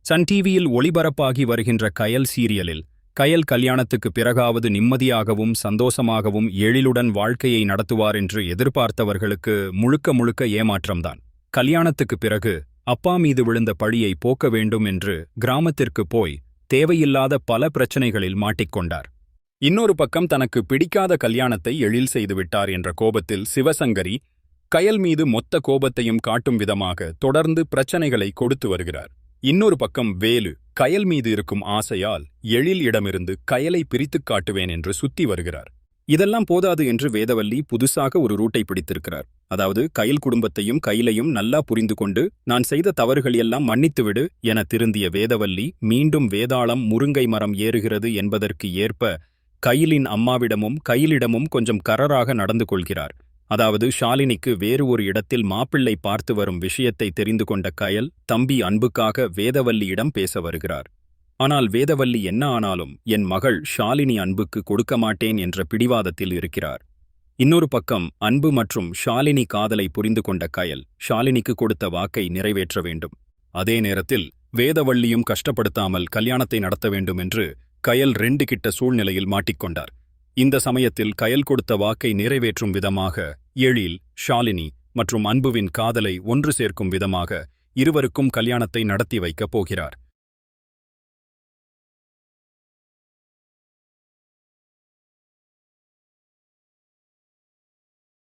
Sun டிவியில் ஒளிபரப்பாகி வருகின்ற கயல் சீரியலில் கயல் கல்யாணத்துக்கு பிறகாவது நிம்மதியாகவும் சந்தோஷமாகவும் எழிலுடன் வாழ்க்கையை நடத்துவார் என்று எதிர்பார்த்தவர்களுக்கு முழுக்க முழுக்க ஏமாற்றம்தான். கல்யாணத்துக்கு பிறகு அப்பா மீது விழுந்த பழியை போக்க வேண்டும் என்று கிராமத்திற்கு போய் தேவையில்லாத பல பிரச்சனைகளில் மாட்டிக்கொண்டார். இன்னொரு பக்கம் தனக்கு பிடிக்காத கல்யாணத்தை எழில் செய்துவிட்டார் என்ற கோபத்தில் சிவசங்கரி கயல் மீது மொத்த கோபத்தையும் காட்டும் விதமாக தொடர்ந்து பிரச்சனைகளை கொடுத்து வருகிறார். இன்னொரு பக்கம் வேலு கயல் மீது இருக்கும் ஆசையால் எழில் இடமிருந்து கயலை பிரித்துக் காட்டுவேன் என்று சுத்தி வருகிறார். இதெல்லாம் போதாது என்று வேதவல்லி புதுசாக ஒரு ரூட்டை பிடித்திருக்கிறார். அதாவது கயல் குடும்பத்தையும் கையிலையும் நல்லா புரிந்து கொண்டு நான் செய்த தவறுகள் எல்லாம் மன்னித்துவிடு என திருந்திய வேதவல்லி மீண்டும் வேதாளம் முருங்கை மரம் ஏறுகிறது என்பதற்கு ஏற்ப கயிலின் அம்மாவிடமும் கையிலிடமும் கொஞ்சம் கரராக நடந்து கொள்கிறார். அதாவது ஷாலினிக்கு வேறு ஒரு இடத்தில் மாப்பிள்ளை பார்த்து வரும் விஷயத்தை தெரிந்து கொண்ட கயல் தம்பி அன்புக்காக வேதவல்லியிடம் பேச வருகிறார். ஆனால் வேதவல்லி என்ன ஆனாலும் என் மகள் ஷாலினி அன்புக்கு கொடுக்க மாட்டேன் என்ற பிடிவாதத்தில் இருக்கிறார். இன்னொரு பக்கம் அன்பு மற்றும் ஷாலினி காதலை புரிந்து கொண்ட கயல் ஷாலினிக்கு கொடுத்த வாக்கை நிறைவேற்ற வேண்டும். அதே நேரத்தில் வேதவல்லியும் கஷ்டப்படுத்தாமல் கல்யாணத்தை நடத்த வேண்டும் என்று கயல் 2 கிட்ட சூழ்நிலையில் மாட்டிக்கொண்டார். இந்த சமயத்தில் கயல் கொடுத்த வாக்கை நிறைவேற்றும் விதமாக எழில், ஷாலினி மற்றும் அன்புவின் காதலை ஒன்று சேர்க்கும் விதமாக இருவருக்கும் கல்யாணத்தை நடத்தி வைக்கப் போகிறார்.